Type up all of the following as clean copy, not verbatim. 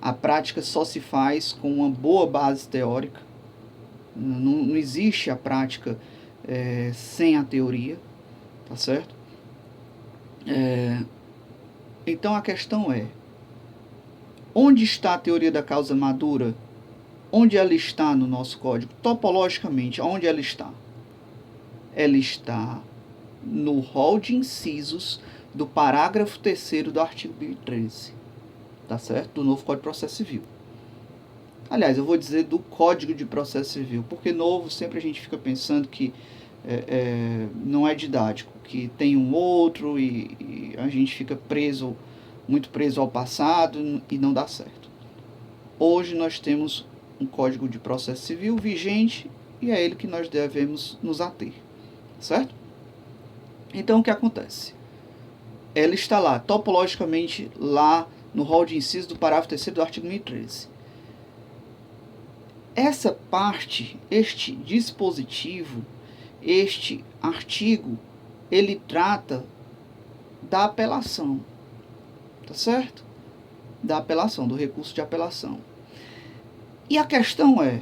A prática só se faz com uma boa base teórica. Não existe a prática sem a teoria, tá certo? Então a questão é, onde está a teoria da causa madura? Onde ela está no nosso código? Topologicamente, onde ela está? Ela está no rol de incisos do parágrafo 3º do artigo 1013, tá certo? Do novo Código de Processo Civil. Aliás, eu vou dizer do Código de Processo Civil, porque novo sempre a gente fica pensando que não é didático, que tem um outro e a gente fica muito preso ao passado e não dá certo. Hoje nós temos um Código de Processo Civil vigente e é ele que nós devemos nos ater, certo? Então o que acontece? Ela está lá, topologicamente, lá no rol de incisos do parágrafo 3º do artigo 1013. Essa parte, este dispositivo, este artigo, ele trata da apelação, tá certo? Da apelação, do recurso de apelação. E a questão é,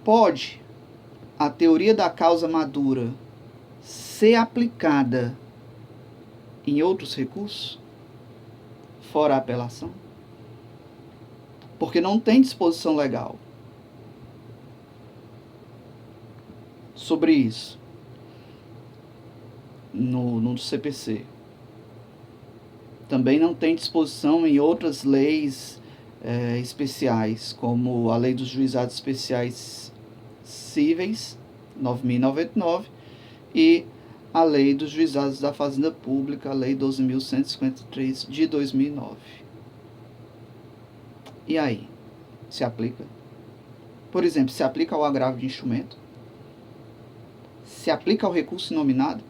pode a teoria da causa madura ser aplicada em outros recursos, fora a apelação? Porque não tem disposição legal sobre isso no CPC. Também não tem disposição em outras leis especiais, como a Lei dos Juizados Especiais Cíveis, 9.099, e a Lei dos Juizados da Fazenda Pública, a Lei 12.153, de 2009. E aí? Se aplica? Por exemplo, se aplica ao agravo de instrumento? Se aplica ao recurso inominado?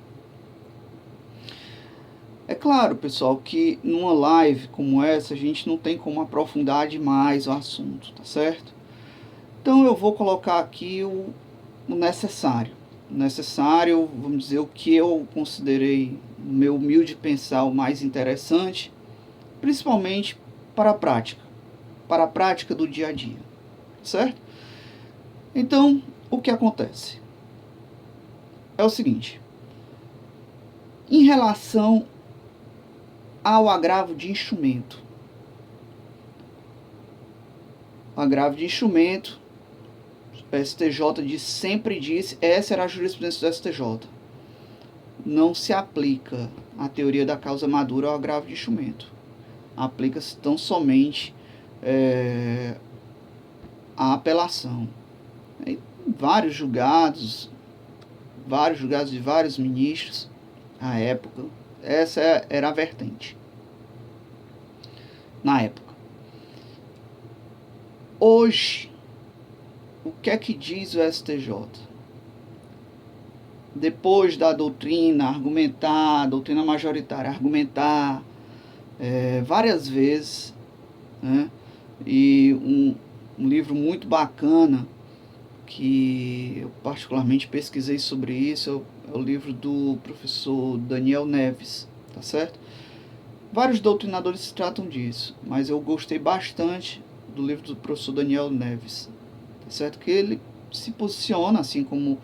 É claro, pessoal, que numa live como essa a gente não tem como aprofundar demais o assunto, tá certo? Então eu vou colocar aqui o necessário. O necessário, vamos dizer, o que eu considerei, no meu humilde pensar, o mais interessante, principalmente para a prática do dia a dia, certo? Então, o que acontece? É o seguinte, em relação ao agravo de instrumento. O agravo de instrumento, o STJ sempre disse, essa era a jurisprudência do STJ. Não se aplica a teoria da causa madura ao agravo de instrumento. Aplica-se tão somente a apelação. E vários julgados de vários ministros à época, essa era a vertente na época. Hoje, o que é que diz o STJ? Depois da doutrina argumentar, a doutrina majoritária argumentar várias vezes, né? E um livro muito bacana que eu particularmente pesquisei sobre isso é o livro do professor Daniel Neves, tá certo? Vários doutrinadores tratam disso, mas eu gostei bastante do livro do professor Daniel Neves, tá certo? Que ele se posiciona assim como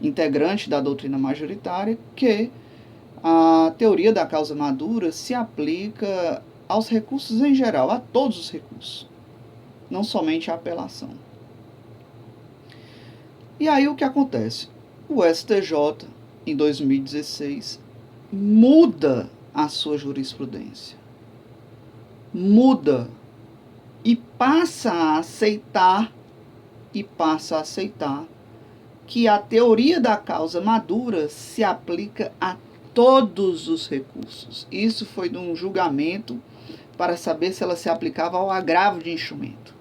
integrante da doutrina majoritária, que a teoria da causa madura se aplica aos recursos em geral, a todos os recursos, não somente a apelação. E aí o que acontece? O STJ, em 2016, muda a sua jurisprudência. Muda e passa a aceitar que a teoria da causa madura se aplica a todos os recursos. Isso foi de um julgamento para saber se ela se aplicava ao agravo de instrumento.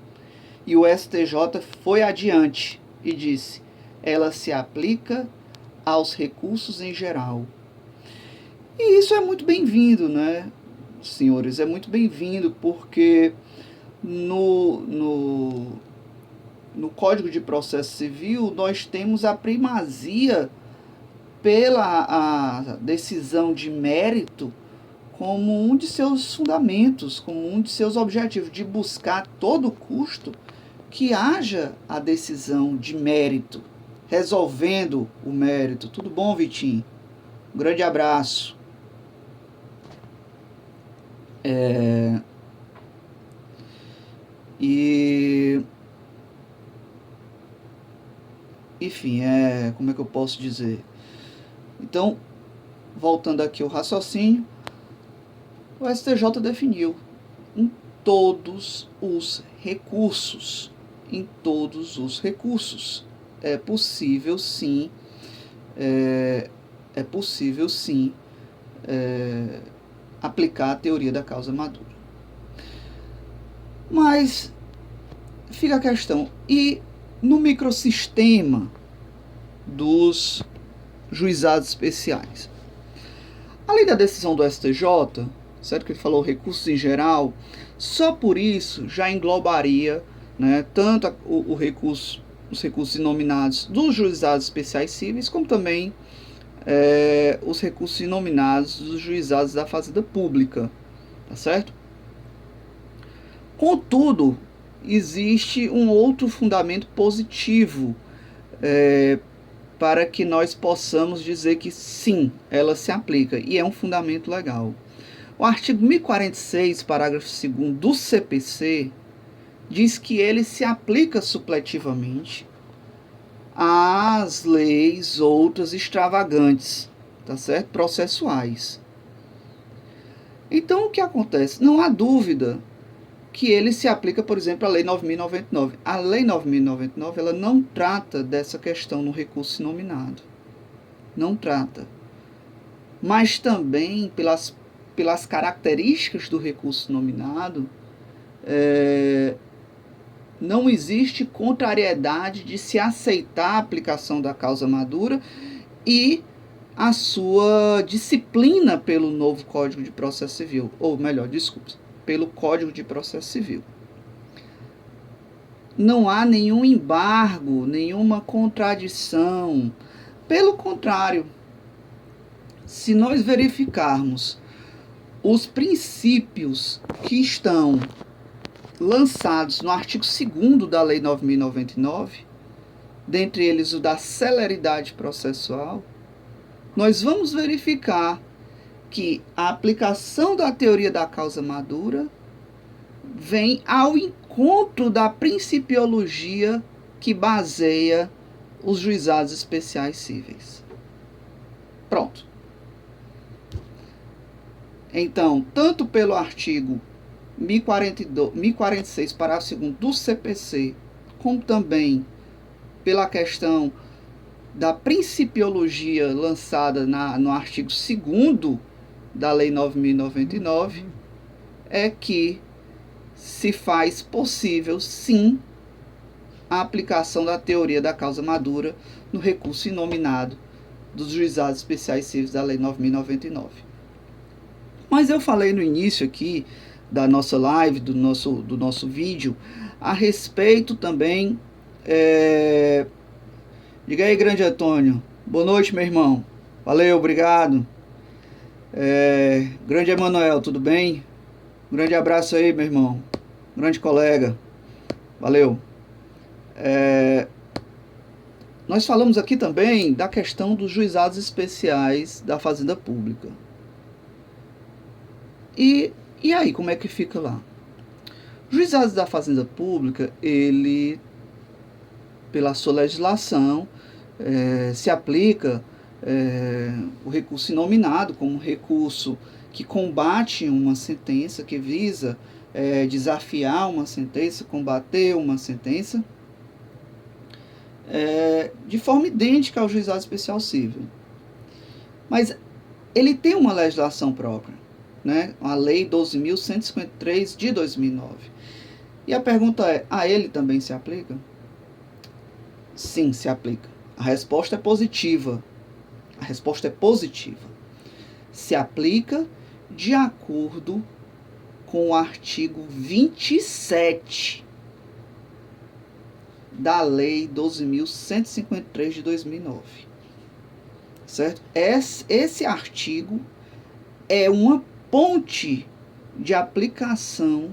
E o STJ foi adiante e disse: ela se aplica aos recursos em geral. E isso é muito bem-vindo, né, senhores? É muito bem-vindo porque no Código de Processo Civil nós temos a primazia pela a decisão de mérito como um de seus fundamentos, como um de seus objetivos, de buscar a todo custo que haja a decisão de mérito, resolvendo o mérito. Tudo bom, Vitinho? Um grande abraço. Enfim, como é que eu posso dizer? Então, voltando aqui ao raciocínio, o STJ definiu em todos os recursos, é possível sim, aplicar a teoria da causa madura. Mas fica a questão, e no microsistema dos juizados especiais? Além da decisão do STJ, certo que ele falou recursos em geral, só por isso já englobaria, né, tanto os recursos inominados dos juizados especiais cíveis, como também os recursos inominados dos juizados da Fazenda Pública, tá certo? Contudo, existe um outro fundamento positivo para que nós possamos dizer que sim, ela se aplica, e é um fundamento legal. O artigo 1046, parágrafo 2º do CPC, diz que ele se aplica supletivamente às leis outras extravagantes, tá certo? Processuais. Então, o que acontece? Não há dúvida que ele se aplica, por exemplo, à Lei 9.099. A Lei 9.099, ela não trata dessa questão no recurso inominado. Não trata. Mas também, pelas características do recurso nominado, não existe contrariedade de se aceitar a aplicação da causa madura e a sua disciplina pelo novo Código de Processo Civil, ou melhor, desculpe, pelo Código de Processo Civil. Não há nenhum embargo, nenhuma contradição. Pelo contrário, se nós verificarmos os princípios que estão lançados no artigo 2º da Lei 9.099, dentre eles o da celeridade processual, nós vamos verificar que a aplicação da teoria da causa madura vem ao encontro da principiologia que baseia os juizados especiais cíveis. Pronto. Então, tanto pelo artigo 1046, parágrafo 2º do CPC, como também pela questão da principiologia lançada no artigo 2º da Lei 9.099, é que se faz possível, sim, a aplicação da teoria da causa madura no recurso inominado dos juizados especiais cíveis da Lei 9.099. Mas eu falei no início aqui da nossa live, do nosso vídeo, a respeito também. Diga aí, grande Antônio. Boa noite, meu irmão. Valeu, obrigado. Grande Emanuel, tudo bem? Grande abraço aí, meu irmão. Grande colega. Valeu. Nós falamos aqui também da questão dos juizados especiais da Fazenda Pública. E aí, como é que fica lá? Os juizados da Fazenda Pública, ele, pela sua legislação, se aplica o recurso inominado como recurso que combate uma sentença, que visa desafiar uma sentença, combater uma sentença, de forma idêntica ao juizado especial civil. Mas ele tem uma legislação própria, né? A Lei 12.153 de 2009. E a pergunta é, a ele também se aplica? Sim, se aplica. A resposta é positiva. A resposta é positiva. Se aplica de acordo com o artigo 27 da Lei 12.153 de 2009. Certo? Esse artigo é uma ponte de aplicação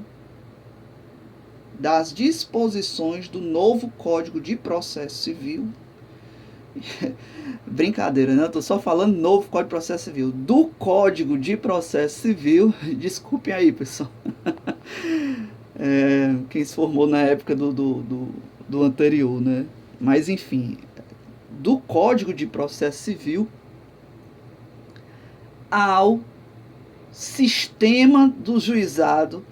das disposições do novo Código de Processo Civil. Brincadeira, né? Eu tô só falando novo Código de Processo Civil. Do Código de Processo Civil, desculpem aí, pessoal. Quem se formou na época do anterior, né? Mas enfim, do Código de Processo Civil ao sistema do juizado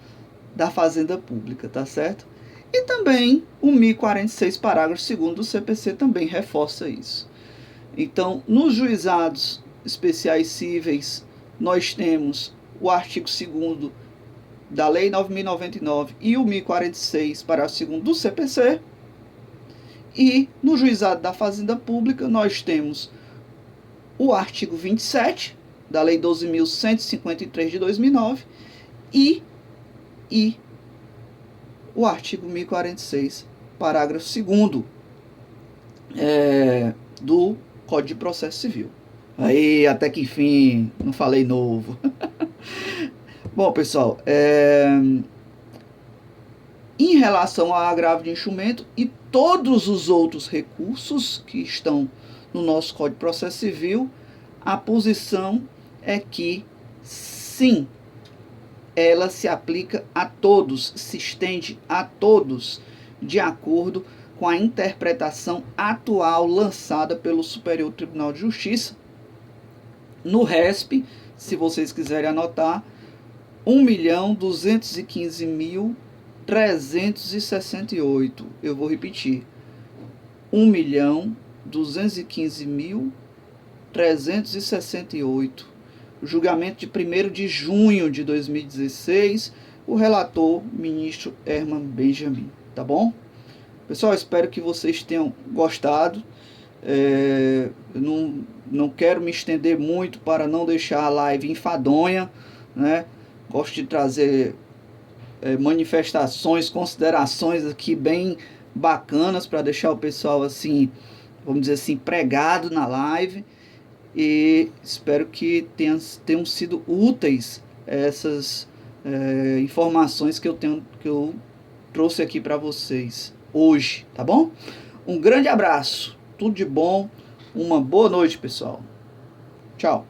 da Fazenda Pública, tá certo? E também o 1046, parágrafo 2º do CPC também reforça isso. Então, nos juizados especiais cíveis, nós temos o artigo 2º da Lei 9.099 e o 1046, parágrafo 2º do CPC. E no juizado da Fazenda Pública, nós temos o artigo 27 da Lei 12.153 de 2009 e o artigo 1046, parágrafo 2º do Código de Processo Civil. Aí, até que enfim, não falei novo. Bom, pessoal, em relação ao agravo de enxumbento e todos os outros recursos que estão no nosso Código de Processo Civil, a posição é que, sim, ela se aplica a todos, se estende a todos, de acordo com a interpretação atual lançada pelo Superior Tribunal de Justiça. No RESP, se vocês quiserem anotar, 1.215.368. Eu vou repetir. 1.215.368. Julgamento de 1º de junho de 2016. O relator, ministro Herman Benjamin. Tá bom? Pessoal, espero que vocês tenham gostado. Não quero me estender muito para não deixar a live enfadonha, né? Gosto de trazer manifestações, considerações aqui bem bacanas para deixar o pessoal assim, vamos dizer assim, pregado na live. E espero que tenham sido úteis essas informações que eu trouxe aqui para vocês hoje, tá bom? Um grande abraço, tudo de bom, uma boa noite, pessoal. Tchau.